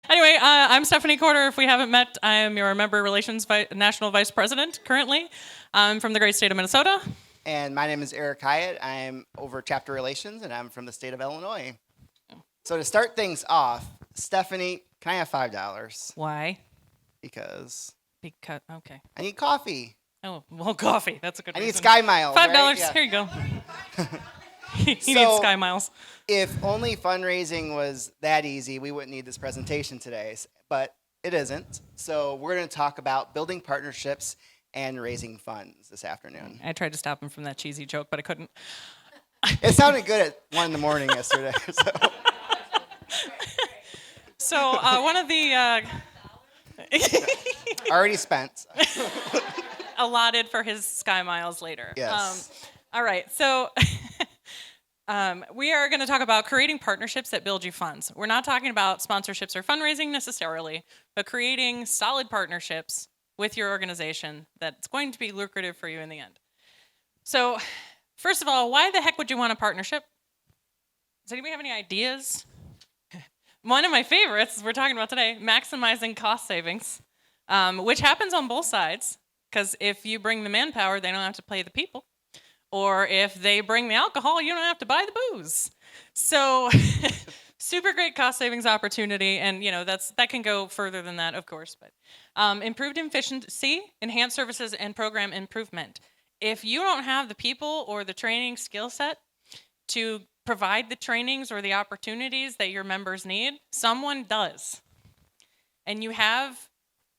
Anyway, I'm Stephanie Corder. If we haven't met, I am your Member Relations National Vice President currently. I'm from the great state of Minnesota. And my name is Eric Hyatt. I'm over Chapter Relations, and I'm from the state of Illinois. So to start things off, Stephanie, can I have $5? Why? Because Okay. I need coffee. Oh, well, coffee. That's a good I reason. need Sky Miles. $5. Right? Yeah. Here you go. He So- needs Sky Miles. If only fundraising was that easy, we wouldn't need this presentation today. But it isn't. So we're going to talk about building partnerships and raising funds this afternoon. I tried to stop him from that cheesy joke, but I couldn't. It sounded good at 1 a.m. yesterday. So one of the Already spent. allotted for his Sky Miles later. Yes. All right. So we are going to talk about creating partnerships that build you funds. We're not talking about sponsorships or fundraising necessarily, but creating solid partnerships with your organization that's going to be lucrative for you in the end. So, first of all, why the heck would you want a partnership? Does anybody have any ideas? One of my favorites we're talking about today, maximizing cost savings, which happens on both sides. Because if you bring the manpower, they don't have to pay the people. Or if they bring the alcohol, you don't have to buy the booze. So super great cost savings opportunity. And that can go further than that, of course. But improved efficiency, enhanced services, and program improvement. If you don't have the people or the training skill set to provide the trainings or the opportunities that your members need, someone does. And you have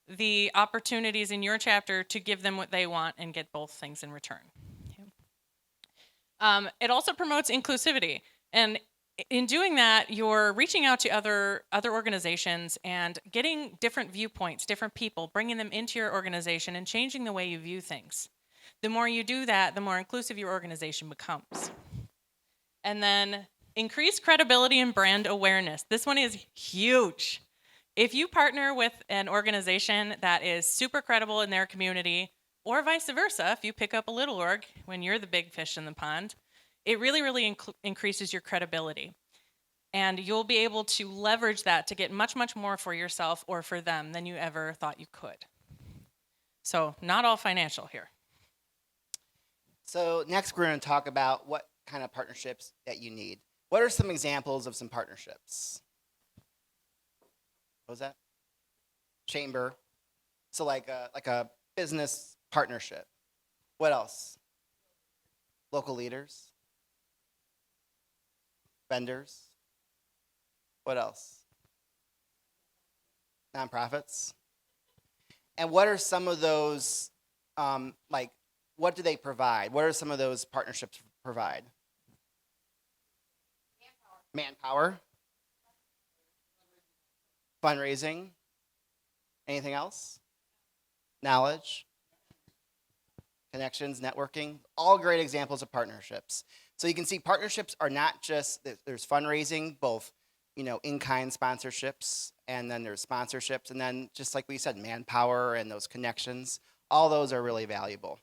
the opportunities in your chapter to give them what they want and get both things in return. It also promotes inclusivity. And in doing that, you're reaching out to other organizations and getting different viewpoints, different people, bringing them into your organization and changing the way you view things. The more you do that, the more inclusive your organization becomes. And then increase credibility and brand awareness. This one is huge. If you partner with an organization that is super credible in their community, or vice versa, if you pick up a little org when you're the big fish in the pond, it really, really increases your credibility. And you'll be able to leverage that to get much, much more for yourself or for them than you ever thought you could. So not all financial here. So next we're going to talk about what kind of partnerships that you need. What are some examples of some partnerships? What was that? Chamber. So like a business partnership. What else? Local leaders. Vendors. What else? Nonprofits. And what are some of those, what do they provide? What are some of those partnerships provide? Manpower. Fundraising. Anything else? Knowledge. Connections, networking, all great examples of partnerships. So you can see partnerships are not just, there's fundraising, both, in-kind sponsorships, and then there's sponsorships, and then just like we said, manpower and those connections, all those are really valuable.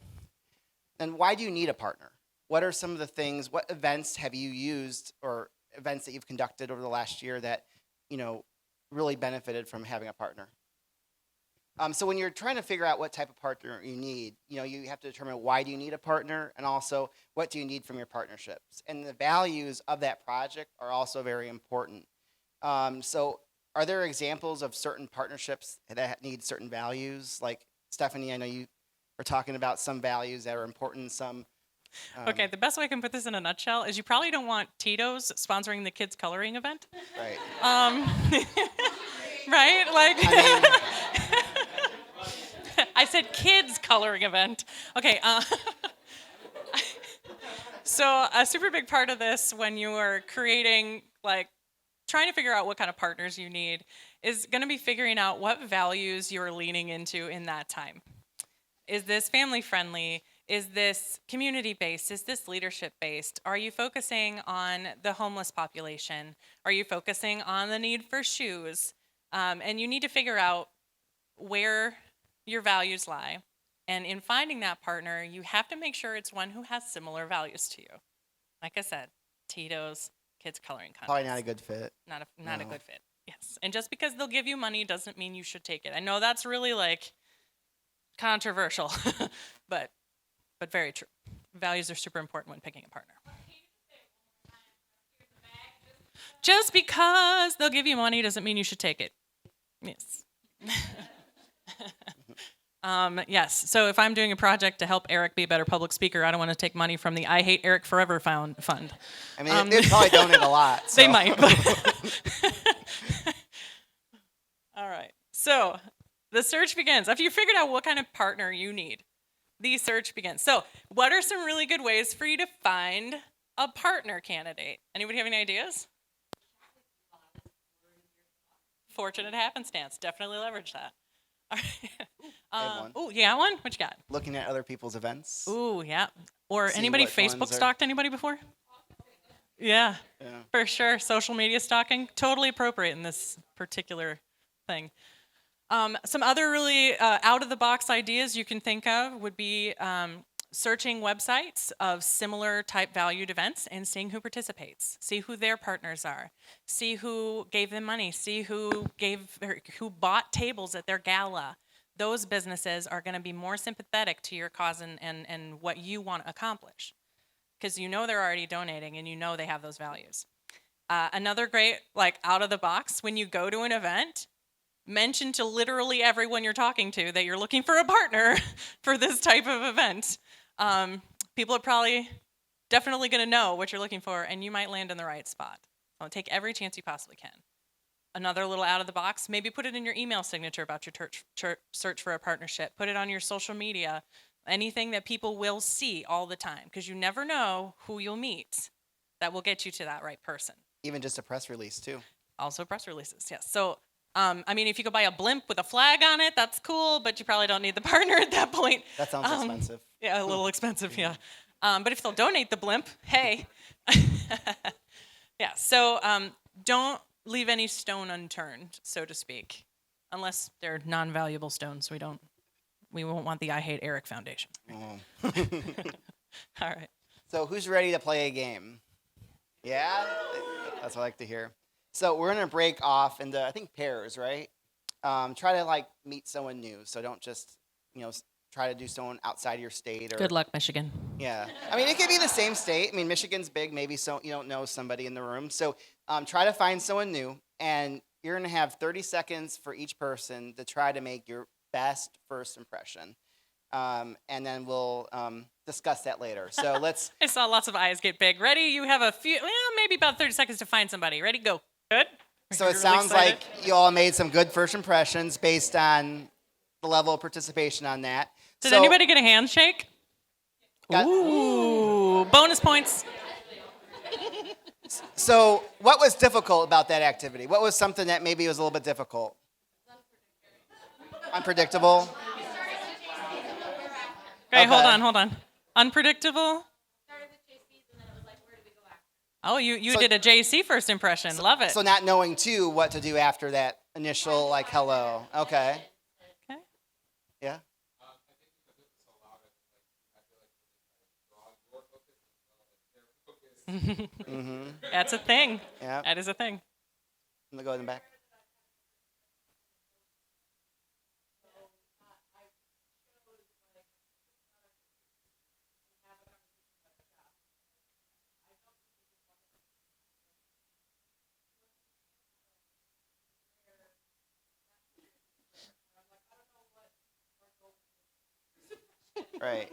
And why do you need a partner? What are some of the things, what events have you used or events that you've conducted over the last year that, really benefited from having a partner? So when you're trying to figure out what type of partner you need, you have to determine why do you need a partner, and also what do you need from your partnerships. And the values of that project are also very important. So are there examples of certain partnerships that need certain values? Like Stephanie, I know you were talking about some values that are important, some... Okay, the best way I can put this in a nutshell is you probably don't want Tito's sponsoring the kids' coloring event. Right. Right? Like... I I said kids coloring event. Okay. So a super big part of this when you are creating, trying to figure out what kind of partners you need is going to be figuring out what values you're leaning into in that time. Is this family friendly? Is this community based? Is this leadership based? Are you focusing on the homeless population? Are you focusing on the need for shoes? And you need to figure out where your values lie. And in finding that partner, you have to make sure it's one who has similar values to you. Like I said, Tito's kids coloring contest. Probably not a good fit. Not a No. good fit. Yes. Yes. And just because they'll give you money doesn't mean you should take it. I know that's really like controversial, but very true. Values are super important when picking a partner. Just because they'll give you money doesn't mean you should take it. Yes. Yes. So if I'm doing a project to help Eric be a better public speaker, I don't want to take money from the I Hate Eric Forever fund. I mean, they'd probably donate a lot. So. They might. But all right. So the search begins. After you figured out what kind of partner you need, the search begins. So what are some really good ways for you to find a partner candidate? Anybody have any ideas? Fortunate happenstance. Definitely leverage that. All right. I have one. Oh, you got one? What you got? Looking at other people's events. Ooh, yeah. Or See anybody which ones Facebook are- stalked anybody before? Yeah, Yeah. for sure. Social media stalking, totally appropriate in this particular thing. Some other really out-of-the-box ideas you can think of would be searching websites of similar type valued events and seeing who participates. See who their partners are. See who gave them money. See who bought tables at their gala. Those businesses are going to be more sympathetic to your cause and what you want to accomplish, because you know they're already donating and you know they have those values. Another great, like, out of the box, when you go to an event, mention to literally everyone you're talking to that you're looking for a partner for this type of event. People are probably definitely going to know what you're looking for, and you might land in the right spot. So take every chance you possibly can. Another little out of the box, maybe put it in your email signature about your search for a partnership. Put it on your social media, anything that people will see all the time, because you never know who you'll meet that will get you to that right person. Even just a press release, too. Also press releases, yes. So, I mean, if you could buy a blimp with a flag on it, that's cool, but you probably don't need the partner at that point. That sounds expensive. Yeah, a little expensive, yeah. But if they'll donate the blimp, hey. Yeah, so don't leave any stone unturned, so to speak, unless they're non-valuable stones. We won't want the I Hate Eric Foundation. Oh. All right. So who's ready to play a game? Yeah? That's what I like to hear. So we're going to break off into, I think, pairs, right? Try to, like, meet someone new. So don't just, try to do someone outside of your state. Or, Good luck, Michigan. Yeah. I mean, it could be the same state. I mean, Michigan's big. Maybe so you don't know somebody in the room. So try to find someone new. And you're going to have 30 seconds for each person to try to make your best first impression. And then we'll discuss that later. So let's... I saw lots of eyes get big. Ready? You have a few, maybe about 30 seconds to find somebody. Ready? Go. Good? So You're it really sounds excited? like you all made some good first impressions based on the level of participation on that. Did anybody get a handshake? Got- Ooh, bonus points. So what was difficult about that activity? What was something that maybe was a little bit difficult? Unpredictable? Okay, hold Okay. on. Unpredictable? Oh, you So- did a JC first impression. Love it. So not knowing, too, what to do after that initial, like, hello. Okay. Okay. Yeah? Mm-hmm. That's a thing. Yeah. That is a thing. I'm going to go in the back. Right.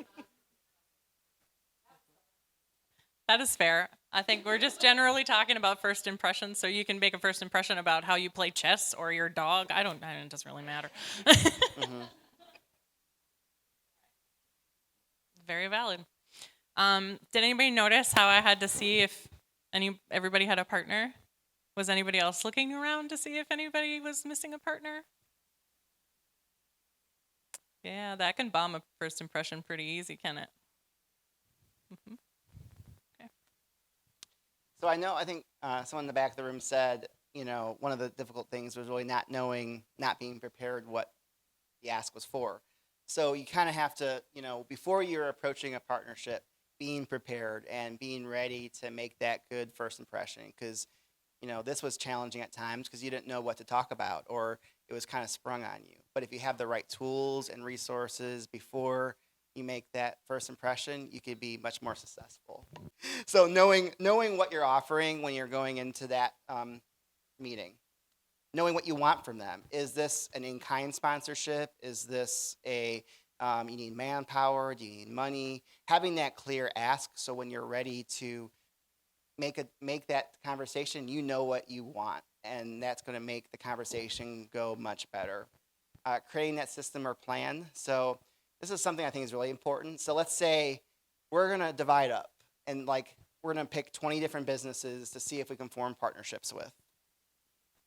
That is fair. I think we're just generally talking about first impressions, so you can make a first impression about how you play chess or your dog. It doesn't really matter. Mm-hmm. Very valid. Did anybody notice how I had to see if everybody had a partner? Was anybody else looking around to see if anybody was missing a partner? Yeah, that can bomb a first impression pretty easy, can it? Mm-hmm. So I think someone in the back of the room said, one of the difficult things was really not being prepared what the ask was for. So you kind of have to, before you're approaching a partnership, being prepared and being ready to make that good first impression. Because This was challenging at times because you didn't know what to talk about, or it was kind of sprung on you. But if you have the right tools and resources before you make that first impression, you could be much more successful. So knowing what you're offering when you're going into that meeting, knowing what you want from them. Is this an in-kind sponsorship? Is this you need manpower? Do you need money? Having that clear ask, so when you're ready to make that conversation, you know what you want, and that's going to make the conversation go much better. Creating that system or plan. So this is something I think is really important. So let's say we're going to divide up, and we're going to pick 20 different businesses to see if we can form partnerships with.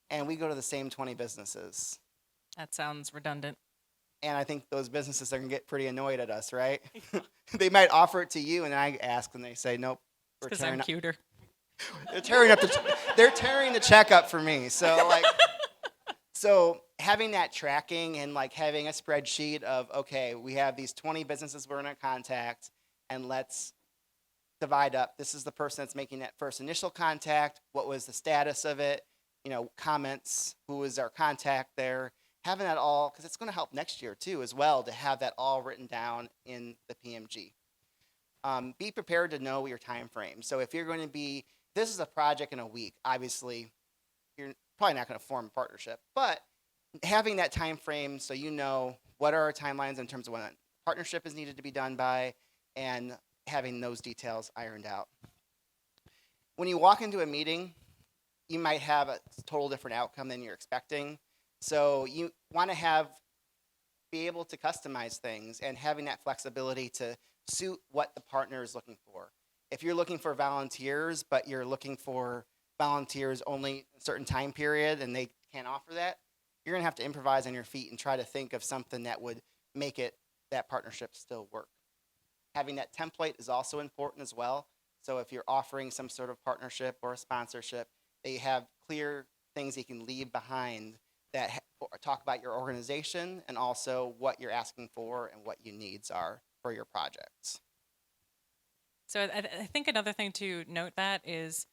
And we go to the same 20 businesses. That sounds redundant. And I think those businesses are going to get pretty annoyed at us, right? They might offer it to you, and I ask, and they say, nope. Because I'm cuter. They're tearing the check up for me. So having that tracking and having a spreadsheet of, okay, we have these 20 businesses we're going to contact, and let's divide up. This is the person that's making that first initial contact. What was the status of it? Comments. Who was our contact there? Having that all, because it's going to help next year too as well, to have that all written down in the PMG. Be prepared to know your time frame. So if you're going to be, this is a project in a week, obviously you're probably not going to form a partnership, but having that time frame so you know what are our timelines in terms of when a partnership is needed to be done by, and having those details ironed out. When you walk into a meeting, you might have a total different outcome than you're expecting. So you want to be able to customize things and having that flexibility to suit what the partner is looking for. If you're looking for volunteers, but you're looking for volunteers only a certain time period and they can't offer that, you're going to have to improvise on your feet and try to think of something that would make that partnership still work. Having that template is also important as well. So if you're offering some sort of partnership or a sponsorship, they have clear things you can leave behind that talk about your organization and also what you're asking for and what your needs are for your projects. So I think another thing to note that is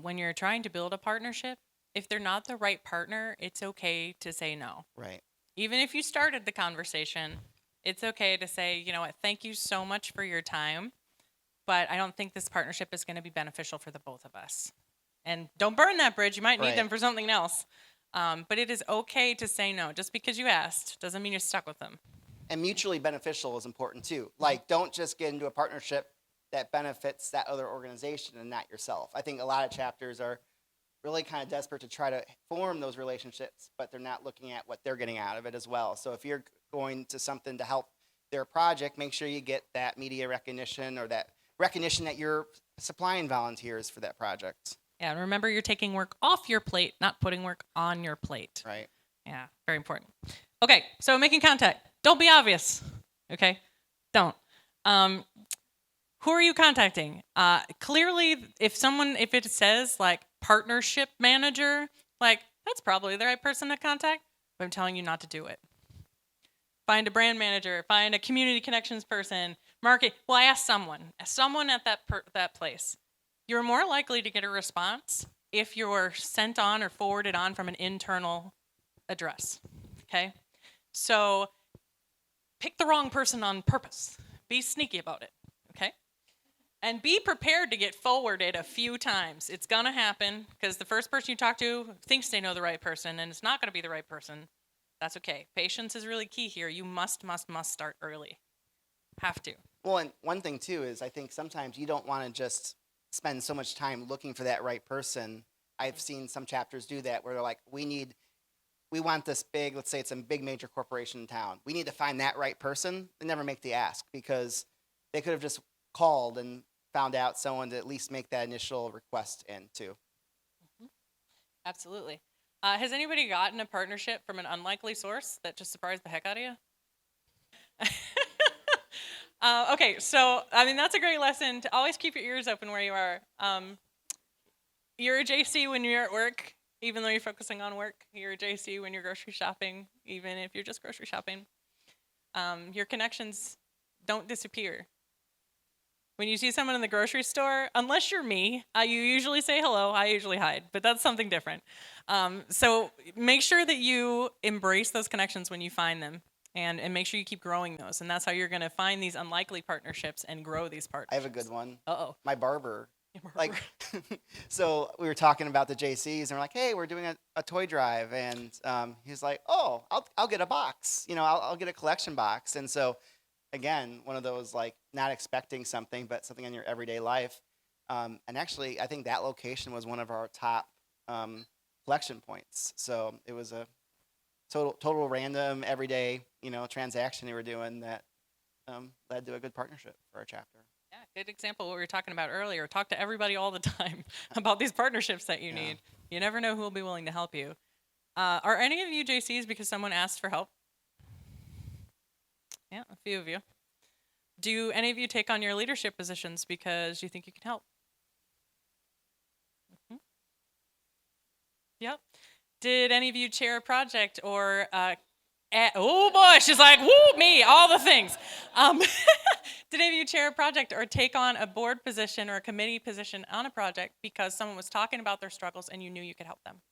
when you're trying to build a partnership, if they're not the right partner, it's okay to say no. Right. Even if you started the conversation, it's okay to say, you know what, thank you so much for your time, but I don't think this partnership is going to be beneficial for the both of us. And don't burn that bridge. You might need them for something else. But it is okay to say no. Just because you asked doesn't mean you're stuck with them. And mutually beneficial is important too. Don't just get into a partnership that benefits that other organization and not yourself. I think a lot of chapters are really kind of desperate to try to form those relationships, but they're not looking at what they're getting out of it as well. So if you're going to something to help their project, make sure you get that media recognition or that recognition that you're supplying volunteers for that project. Yeah, and remember, you're taking work off your plate, not putting work on your plate. Right. Yeah, very important. Okay, so making contact. Don't be obvious. Okay? Don't. Who are you contacting? Clearly, if it says partnership manager, that's probably the right person to contact, but I'm telling you not to do it. Find a brand manager, find a community connections person, market. Well, ask someone at that place. You're more likely to get a response if you're sent on or forwarded on from an internal address, okay? So pick the wrong person on purpose. Be sneaky about it, okay? And be prepared to get forwarded a few times. It's going to happen because the first person you talk to thinks they know the right person, and it's not going to be the right person. That's okay. Patience is really key here. You must start early. Have to. Well, and one thing too is I think sometimes you don't want to just spend so much time looking for that right person. I've seen some chapters do that where they're like, we want this big, let's say it's a big major corporation in town. We need to find that right person. They never make the ask because they could have just called and found out someone to at least make that initial request in too. Mm-hmm. Absolutely. Has anybody gotten a partnership from an unlikely source that just surprised the heck out of you? Okay, so, that's a great lesson to always keep your ears open where you are. You're a JC when you're at work, even though you're focusing on work. You're a JC when you're grocery shopping, even if you're just grocery shopping. Your connections don't disappear. When you see someone in the grocery store, unless you're me, you usually say hello. I usually hide, but that's something different. So make sure that you embrace those connections when you find them, and make sure you keep growing those. And that's how you're going to find these unlikely partnerships and grow these I partnerships. have a good one. Uh-oh. My barber. Your barber. Like, so we were talking about the JCs, and we're like, hey, we're doing a toy drive, and he's like, oh, I'll get a box. I'll get a collection box. And so, again, one of those like not expecting something, but something in your everyday life. And actually, I think that location was one of our top collection points. So it was a total random everyday transaction they were doing that led to a good partnership for our chapter. Yeah, good example of what we were talking about earlier. Talk to everybody all the time about these partnerships that you need. You never know who will be willing to help you. Are any of you JCs because someone asked for help? Yeah, a few of you. Do any of you take on your leadership positions because you think you can help? Mhm. Yep. Did any of you chair a project or oh boy, she's like, woo, me, all the things. Did any of you chair a project or take on a board position or a committee position on a project because someone was talking about their struggles and you knew you could help them?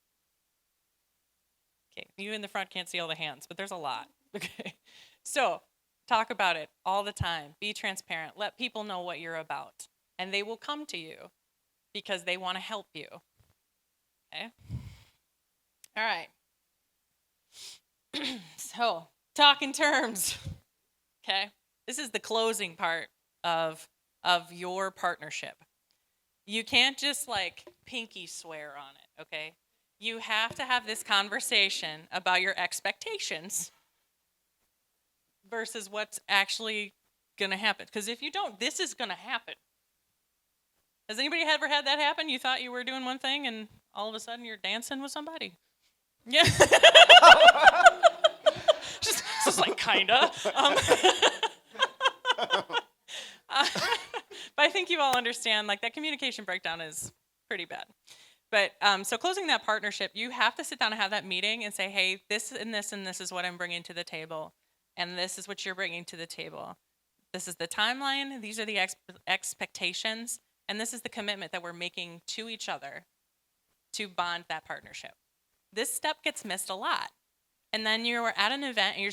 Okay, you in the front can't see all the hands, but there's a lot. Okay, so talk about it all the time. Be transparent. Let people know what you're about, and they will come to you because they want to help you. Okay? All right. So, talk in terms. Okay? This is the closing part of your partnership. You can't just like pinky swear on it, okay? You have to have this conversation about your expectations versus what's actually going to happen. Because if you don't, this is going to happen. Has anybody ever had that happen? You thought you were doing one thing and all of a sudden you're dancing with somebody? Yeah. Just like kinda. But I think you all understand, like, that communication breakdown is pretty bad. But so closing that partnership, you have to sit down and have that meeting and say, hey, this and this and this is what I'm bringing to the table, and this is what you're bringing to the table. This is the timeline. These are the expectations, and this is the commitment that we're making to each other to bond that partnership. This step gets missed a lot. And then you're at an event and you're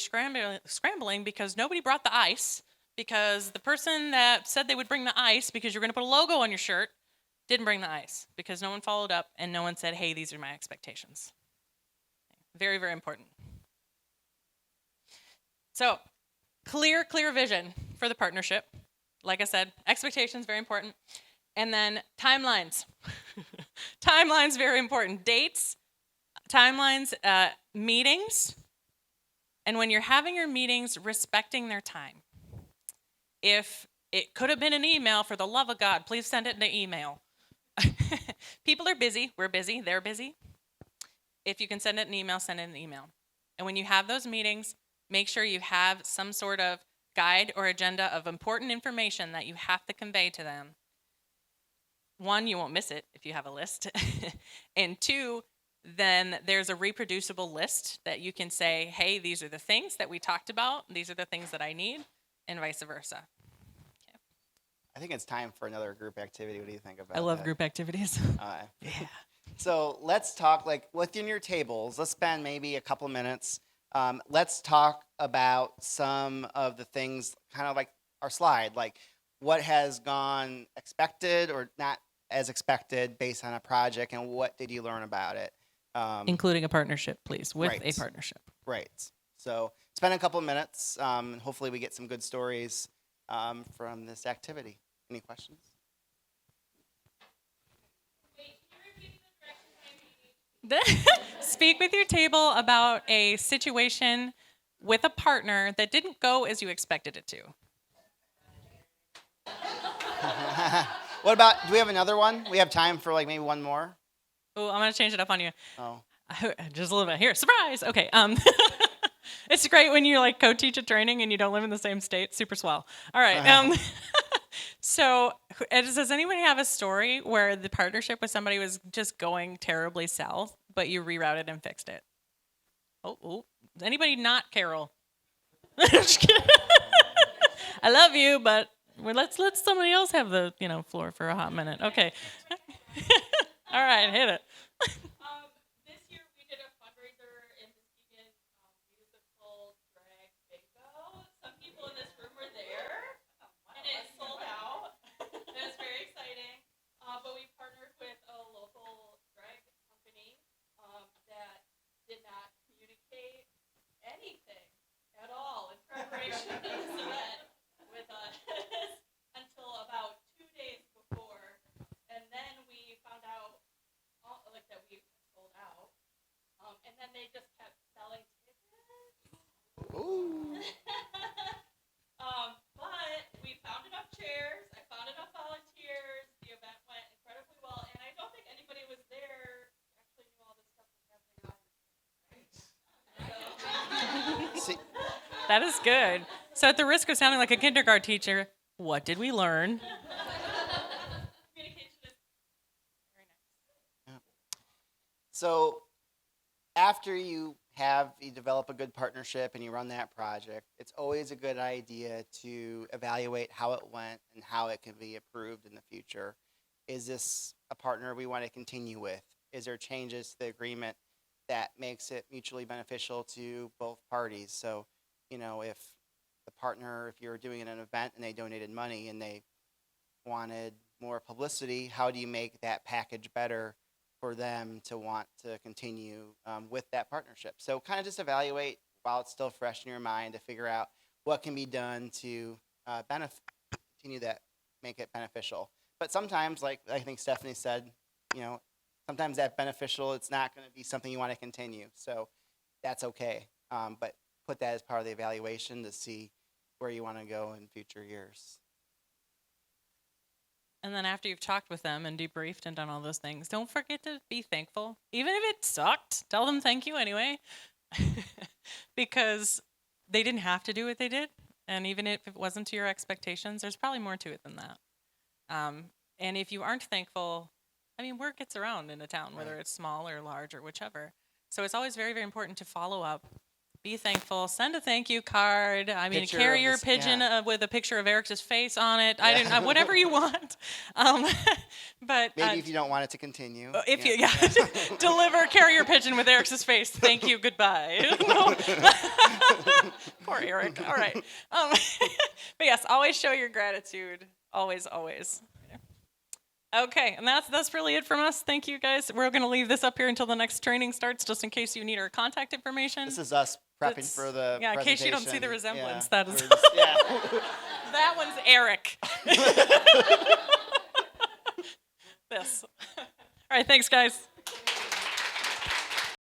scrambling because nobody brought the ice, because the person that said they would bring the ice because you're going to put a logo on your shirt didn't bring the ice because no one followed up and no one said, hey, these are my expectations. Very, very important. So, clear vision for the partnership. Like I said, expectations, very important. And then timelines. Timelines, very important. Dates, timelines, meetings, and when you're having your meetings, respecting their time. If it could have been an email, for the love of God, please send it in an email. People are busy. We're busy. They're busy. If you can send it in an email, send it in an email. And when you have those meetings, make sure you have some sort of guide or agenda of important information that you have to convey to them. One, you won't miss it if you have a list. And two, then there's a reproducible list that you can say, hey, these are the things that we talked about. These are the things that I need, and vice versa. Okay. I think it's time for another group activity. What do you think about that? I love group activities. Yeah. So let's talk, like, within your tables, let's spend maybe a couple minutes. Let's talk about some of the things, kind of like our slide, like what has gone expected or not as expected based on a project, and what did you learn about it? Including a partnership, please, with Right. a partnership. Right. So spend a couple of minutes, and hopefully we get some good stories from this activity. Any questions? Speak with your table about a situation with a partner that didn't go as you expected it to. What about, do we have another one? We have time for like maybe one more? Oh, I'm going to change it up on you. Oh. Just a little bit. Here, surprise. Okay. It's great when you like co-teach a training and you don't live in the same state. Super swell. All right. So does anybody have a story where the partnership with somebody was just going terribly south, but you rerouted and fixed it? Oh. Anybody not Carol? Just kidding. I love you, but Well, let's somebody else have the floor for a hot minute. Okay. All right, hit it. This year we did a fundraiser in Muskegon musical drag bingo. Some people in this room were there, and it sold out. It was very exciting. But we partnered with a local drag company that did not communicate anything at all in preparation for this event with us until about 2 days before, and then we found out that we sold out, and then they just kept selling tickets. Ooh. But we found enough chairs. I found enough volunteers. The event went incredibly well, and I don't think anybody was there actually knew all this stuff was happening on. See, That is good. So, at the risk of sounding like a kindergarten teacher, what did we learn? Communication is very nice. so after you develop a good partnership and you run that project, it's always a good idea to evaluate how it went and how it can be improved in the future. Is this a partner we want to continue with? Is there changes to the agreement that makes it mutually beneficial to both parties? So, if the partner, if you're doing an event and they donated money and they wanted more publicity, how do you make that package better for them to want to continue with that partnership? So kind of just evaluate while it's still fresh in your mind to figure out what can be done to continue that, make it beneficial. But sometimes, like I think Stephanie said, sometimes that beneficial, it's not going to be something you want to continue. So that's okay. But put that as part of the evaluation to see where you want to go in future years. And then after you've talked with them and debriefed and done all those things, don't forget to be thankful. Even if it sucked, tell them thank you anyway. Because they didn't have to do what they did. And even if it wasn't to your expectations, there's probably more to it than that. And if you aren't thankful, word gets around in a town, whether Right. it's small or large or whichever. So it's always very, very important to follow up. Be thankful. Send a thank you card. Picture Carry of your this- pigeon yeah. with a picture of Eric's face on it. Yeah. Whatever you want. But Maybe if you don't want it to continue. carry your pigeon with Eric's face. Thank you. Goodbye. Poor Eric. All right. But yes, always show your gratitude. Always, always. Okay, and that's really it from us. Thank you, guys. We're going to leave this up here until the next training starts, just in case you need our contact information. This is us prepping That's- for the yeah, in case you don't see the presentation. resemblance, Yeah. that is- We're just- yeah. That one's Eric. This. All right, thanks, guys.